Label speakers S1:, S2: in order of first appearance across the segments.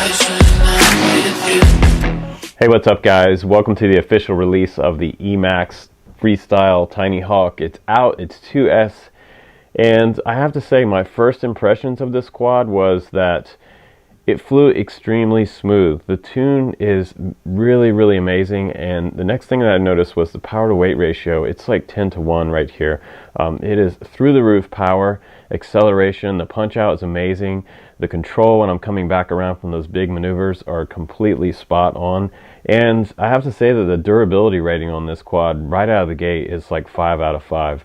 S1: Hey, what's up guys? Welcome to the official release of the Emax Freestyle Tiny Hawk. It's out, it's 2S, and I have to say my first impressions of this quad was that it flew extremely smooth. The tune is really amazing, and the next thing that I noticed was the power to weight ratio. It's like 10 to 1 right here. It is through the roof power, acceleration, the punch out is amazing. The control when I'm coming back around from those big maneuvers are completely spot on. And I have to say that the durability rating on this quad right out of the gate is like 5 out of 5.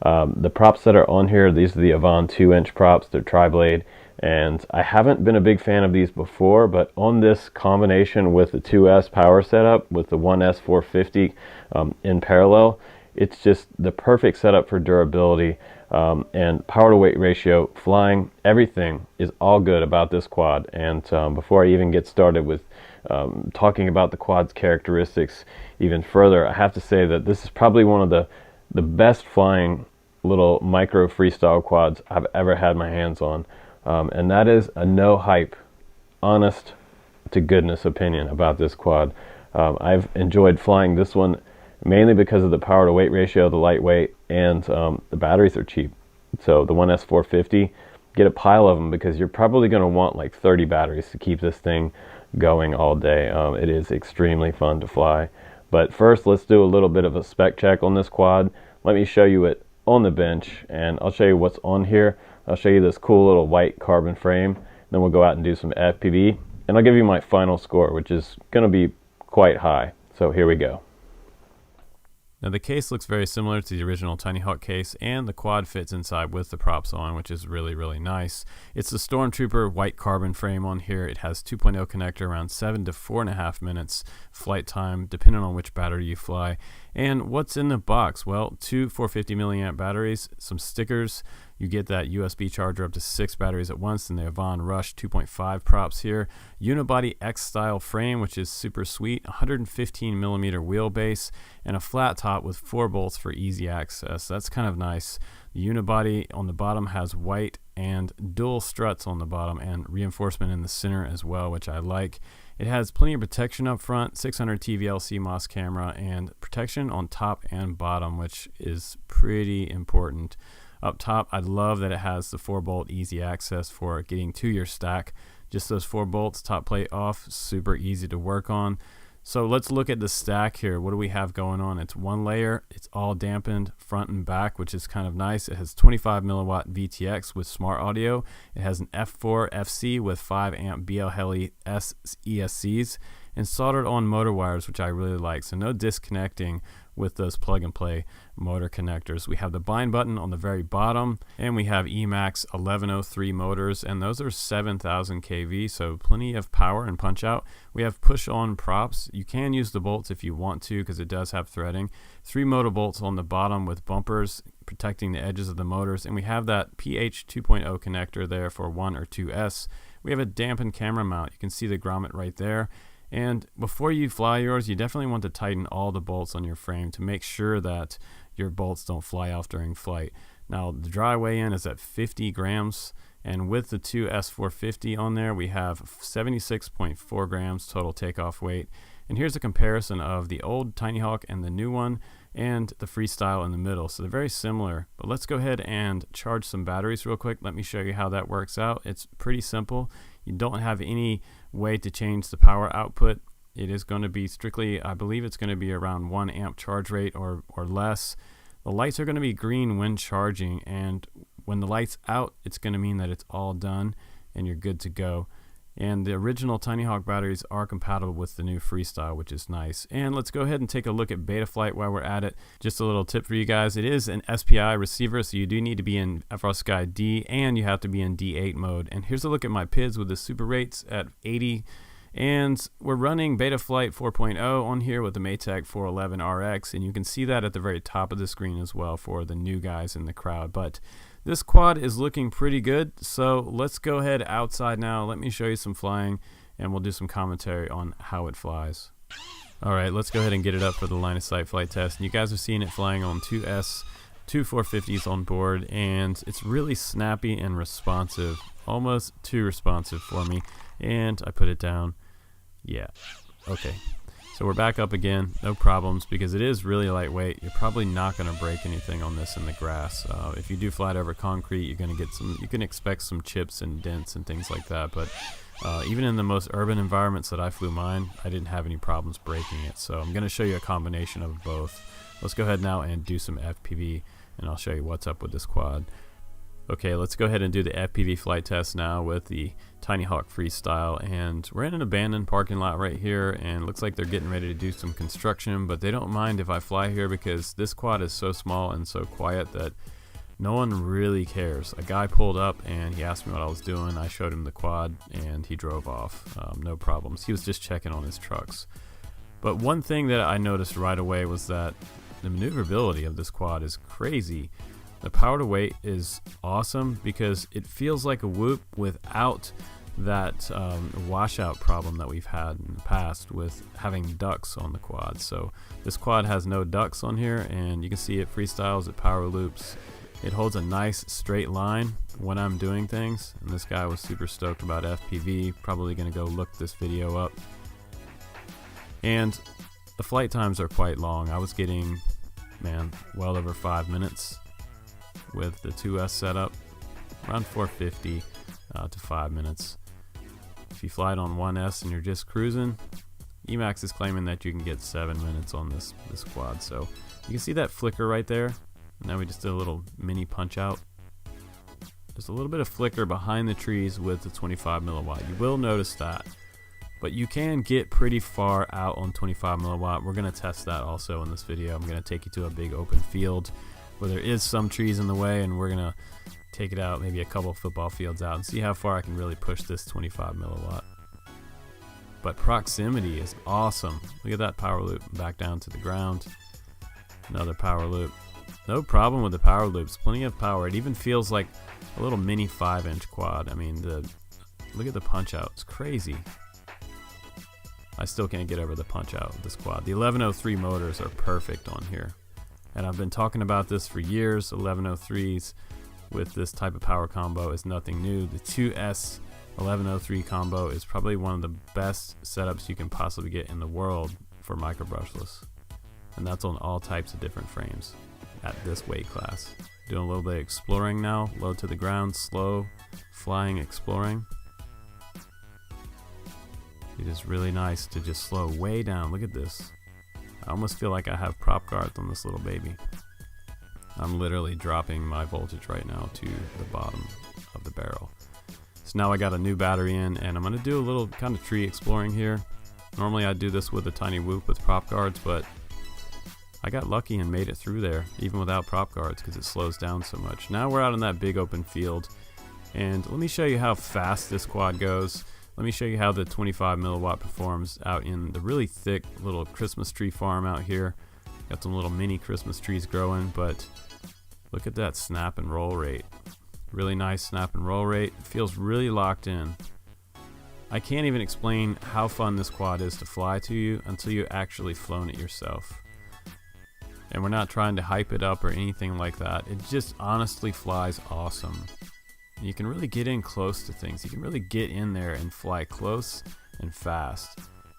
S1: The props that are on here, these are the Avon 2-inch props. They're tri-blade. And I haven't been a big fan of these before, but on this combination with the 2S power setup with the 1S 450 in parallel, it's just the perfect setup for durability and power to weight ratio, flying, everything is all good about this quad. And before I even get started with talking about the quad's characteristics even further, I have to say that this is probably one of the best flying little micro freestyle quads I've ever had my hands on. And that is a no hype, honest to goodness opinion about this quad. I've enjoyed flying this one mainly because of the power to weight ratio, the lightweight, and the batteries are cheap. So the 1S 450, get a pile of them because you're probably going to want like 30 batteries to keep this thing going all day. It is extremely fun to fly. But first, let's do a little bit of a spec check on this quad. Let me show you it on the bench, and I'll show you what's on here. I'll show you this cool little white carbon frame, then we'll go out and do some FPV, and I'll give you my final score, which is going to be quite high. So here we go.
S2: Now the case looks very similar to the original Tiny Hawk case, and the quad fits inside with the props on, which is really nice. It's the Stormtrooper white carbon frame on here. It has 2.0 connector, around 7 to 4.5 minutes flight time, depending on which battery you fly. And what's in the box? Well, 2 450 milliamp batteries, some stickers. You get that USB charger up to 6 batteries at once, and the Avon Rush 2.5 props here. Unibody X-style frame, which is super sweet. 115 millimeter wheelbase, and a flat top with 4 bolts for easy access. That's kind of nice. The unibody on the bottom has white and dual struts on the bottom, and reinforcement in the center as well, which I like. It has plenty of protection up front, 600 TVL CMOS camera, and protection on top and bottom, which is pretty important. Up top, I love that it has the 4-bolt easy access for getting to your stack. Just those 4 bolts, top plate off, super easy to work on. So let's look at the stack here. What do we have going on? It's one layer, it's all dampened front and back, which is kind of nice. It has 25 milliwatt VTX with smart audio. It has an F4 FC with 5 amp BL Heli S ESCs, and soldered on motor wires, which I really like. So no disconnecting with those plug and play motor connectors. We have the bind button on the very bottom, and we have Emax 1103 motors, and those are 7000 kV, so plenty of power and punch out. We have push on props. You can use the bolts if you want to, because it does have threading. 3 motor bolts on the bottom with bumpers protecting the edges of the motors, and we have that PH 2.0 connector there for 1 or 2S. We have a dampened camera mount. You can see the grommet right there. And before you fly yours, you definitely want to tighten all the bolts on your frame to make sure that your bolts don't fly off during flight. Now the dry weigh-in is at 50 grams, and with the 2S 450 on there, we have 76.4 grams total takeoff weight. And here's a comparison of the old Tiny Hawk and the new one, and the Freestyle in the middle. So they're very similar, but let's go ahead and charge some batteries real quick. Let me show you how that works out. It's pretty simple. You don't have any way to change the power output. It is going to be strictly, I believe it's going to be around 1 amp charge rate or less. The lights are going to be green when charging, and when the light's out, it's going to mean that it's all done and you're good to go. And the original Tiny Hawk batteries are compatible with the new Freestyle, which is nice. And let's go ahead and take a look at Betaflight while we're at it. Just a little tip for you guys. It is an SPI receiver, so you do need to be in FrSky D, and you have to be in D8 mode. And here's a look at my PIDs with the super rates at 80. And we're running Betaflight 4.0 on here with the Maytag 411 RX, and you can see that at the very top of the screen as well for the new guys in the crowd. But this quad is looking pretty good, so let's go ahead outside now. Let me show you some flying, and we'll do some commentary on how it flies. Alright, let's go ahead and get it up for the line of sight flight test. And you guys are seeing it flying on 2S two 450s on board, and it's really snappy and responsive, almost too responsive for me. And I put it down. Yeah, okay. So we're back up again, no problems, because it is really lightweight. You're probably not going to break anything on this in the grass. If you do fly it over concrete, you're going to get some. You can expect some chips and dents and things like that. But even in the most urban environments that I flew mine, I didn't have any problems breaking it. So I'm going to show you a combination of both. Let's go ahead now and do some FPV, and I'll show you what's up with this quad. Okay, let's go ahead and do the FPV flight test now with the Tiny Hawk Freestyle, and we're in an abandoned parking lot right here, and it looks like they're getting ready to do some construction, but they don't mind if I fly here because this quad is so small and so quiet that no one really cares. A guy pulled up and he asked me what I was doing. I showed him the quad and he drove off. No problems. He was just checking on his trucks. But one thing that I noticed right away was that the maneuverability of this quad is crazy. The power to weight is awesome because it feels like a whoop without that washout problem that we've had in the past with having ducks on the quad. So this quad has no ducks on here, and you can see it freestyles, it power loops. It holds a nice straight line when I'm doing things, and this guy was super stoked about FPV, probably going to go look this video up. And the flight times are quite long. I was getting, man, well over 5 minutes with the 2S setup, around 450 to 5 minutes. If you fly it on 1S and you're just cruising, Emax is claiming that you can get 7 minutes on this quad. So you can see that flicker right there. Now we just did a little mini punch out. There's a little bit of flicker behind the trees with the 25 milliwatt. You will notice that, but you can get pretty far out on 25 milliwatt. We're going to test that also in this video. I'm going to take you to a big open field where there is some trees in the way, and we're gonna take it out maybe a couple football fields out and see how far I can really push this 25 milliwatt. But proximity is awesome. Look at that power loop back down to the ground. Another power loop. No problem with the power loops, plenty of power. It even feels like a little mini 5-inch quad. I mean, look at the punch out, it's crazy. I still can't get over the punch out of this quad. The 1103 motors are perfect on here. And I've been talking about this for years. 1103s with this type of power combo is nothing new. The 2S 1103 combo is probably one of the best setups you can possibly get in the world for micro brushless. And that's on all types of different frames at this weight class. Doing a little bit of exploring now. Low to the ground, slow, flying, exploring. It is really nice to just slow way down. Look at this. I almost feel like I have prop guards on this little baby. I'm literally dropping my voltage right now to the bottom of the barrel. So now I got a new battery in, and I'm going to do a little kind of tree exploring here. Normally I'd do this with a tiny whoop with prop guards, but I got lucky and made it through there even without prop guards because it slows down so much. Now we're out in that big open field, and let me show you how fast this quad goes. Let me show you how the 25 milliwatt performs out in the really thick little Christmas tree farm out here. Got some little mini Christmas trees growing, but look at that snap and roll rate. Really nice snap and roll rate. It feels really locked in. I can't even explain how fun this quad is to fly to you until you actually flown it yourself. And we're not trying to hype it up or anything like that. It just honestly flies awesome. You can really get in close to things. You can really get in there and fly close and fast.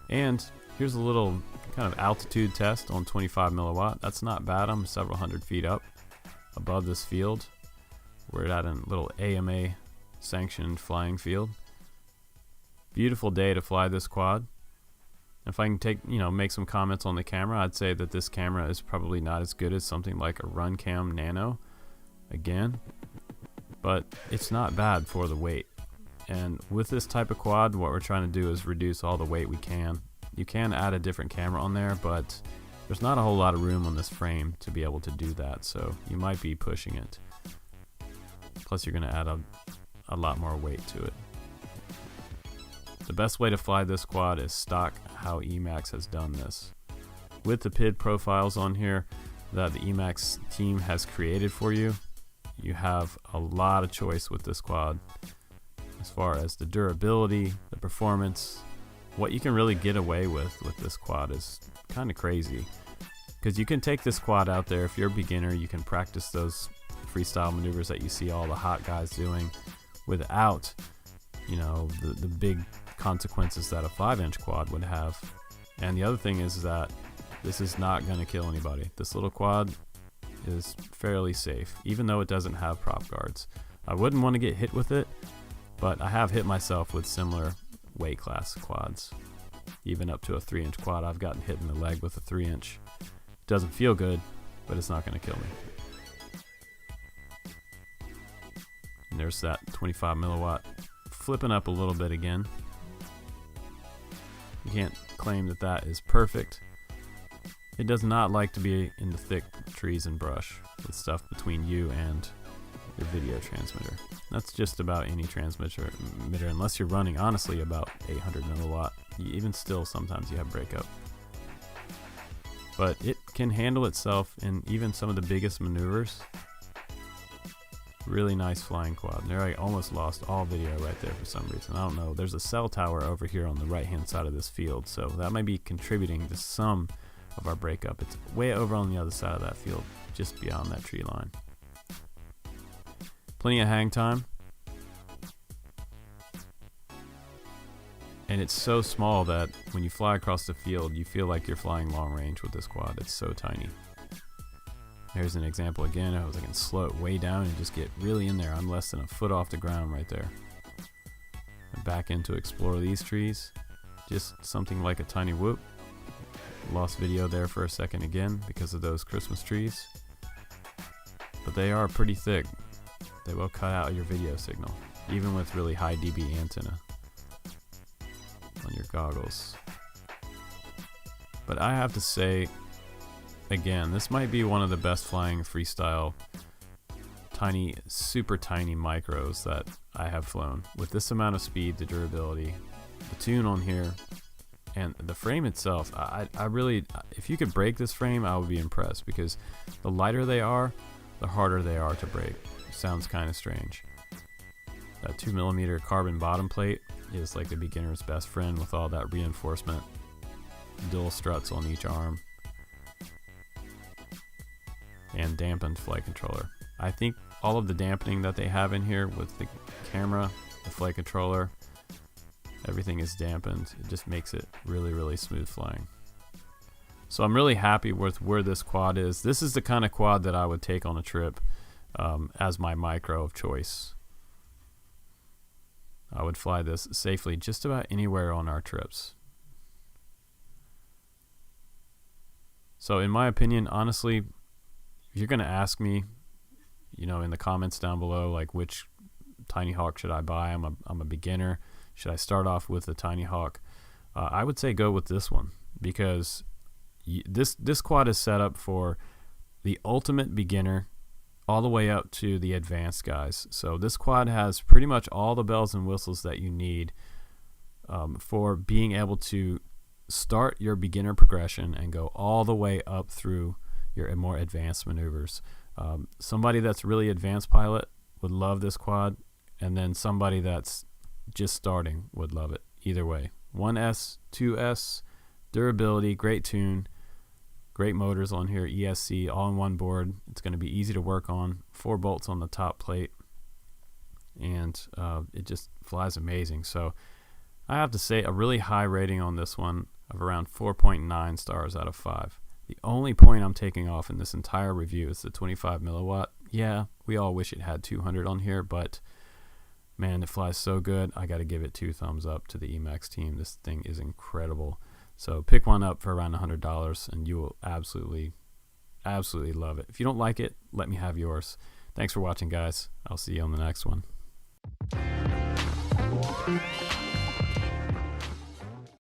S2: And here's a little kind of altitude test on 25 milliwatt. That's not bad. I'm several hundred feet up above this field. We're at a little AMA sanctioned flying field. Beautiful day to fly this quad. If I can make some comments on the camera, I'd say that this camera is probably not as good as something like a Runcam Nano. Again, but it's not bad for the weight. And with this type of quad, what we're trying to do is reduce all the weight we can. You can add a different camera on there, but there's not a whole lot of room on this frame to be able to do that, so you might be pushing it. Plus you're going to add a lot more weight to it. The best way to fly this quad is stock how Emax has done this. With the PID profiles on here that the Emax team has created for you, you have a lot of choice with this quad as far as the durability, the performance. What you can really get away with this quad is kind of crazy. Because you can take this quad out there. If you're a beginner, you can practice those freestyle maneuvers that you see all the hot guys doing without, you know, the big consequences that a 5-inch quad would have. And the other thing is that this is not going to kill anybody. This little quad is fairly safe, even though it doesn't have prop guards. I wouldn't want to get hit with it, but I have hit myself with similar weight class quads. Even up to a 3-inch quad, I've gotten hit in the leg with a 3-inch. Doesn't feel good, but it's not going to kill me. And there's that 25 milliwatt flipping up a little bit again. You can't claim that that is perfect. It does not like to be in the thick trees and brush with stuff between you and your video transmitter. That's just about any transmitter, unless you're running, honestly, about 800 milliwatt. Even still, sometimes you have breakup. But it can handle itself in even some of the biggest maneuvers. Really nice flying quad. There, I almost lost all video right there for some reason. I don't know. There's a cell tower over here on the right hand side of this field, so that might be contributing to some of our breakup. It's way over on the other side of that field, just beyond that tree line. Plenty of hang time. And it's so small that when you fly across the field, you feel like you're flying long range with this quad. It's so tiny. Here's an example again. I can slow it way down and just get really in there. I'm less than a foot off the ground right there. And back in to explore these trees. Just something like a tiny whoop. Lost video there for a second again because of those Christmas trees. But they are pretty thick. They will cut out your video signal, even with really high dB antenna on your goggles. But I have to say, again, this might be one of the best flying freestyle tiny, super tiny micros that I have flown. With this amount of speed, the durability, the tune on here, and the frame itself, I really, if you could break this frame, I would be impressed, because the lighter they are, the harder they are to break. Sounds kind of strange. That 2mm carbon bottom plate is like the beginner's best friend with all that reinforcement, dual struts on each arm, and dampened flight controller. I think all of the dampening that they have in here with the camera, the flight controller, everything is dampened. It just makes it really, really smooth flying. So I'm really happy with where this quad is. This is the kind of quad that I would take on a trip as my micro of choice. I would fly this safely just about anywhere on our trips. So in my opinion, honestly, if you're going to ask me, you know, in the comments down below, like which Tiny Hawk should I buy? I'm a beginner. Should I start off with the Tiny Hawk? I would say go with this one, because this quad is set up for the ultimate beginner all the way up to the advanced guys. So this quad has pretty much all the bells and whistles that you need for being able to start your beginner progression and go all the way up through your more advanced maneuvers. Somebody that's really advanced pilot would love this quad, and then somebody that's just starting would love it. Either way, 1S, 2S, durability, great tune, great motors on here, ESC, all in one board. It's going to be easy to work on. 4 bolts on the top plate, and it just flies amazing. So I have to say a really high rating on this one of around 4.9 stars out of 5. The only point I'm taking off in this entire review is the 25 milliwatt. Yeah, we all wish it had 200 on here, but man, it flies so good. I got to give it 2 thumbs up to the Emax team. This thing is incredible. So pick one up for around $100 and you will absolutely love it. If you don't like it, let me have yours. Thanks for watching, guys. I'll see you on the next one.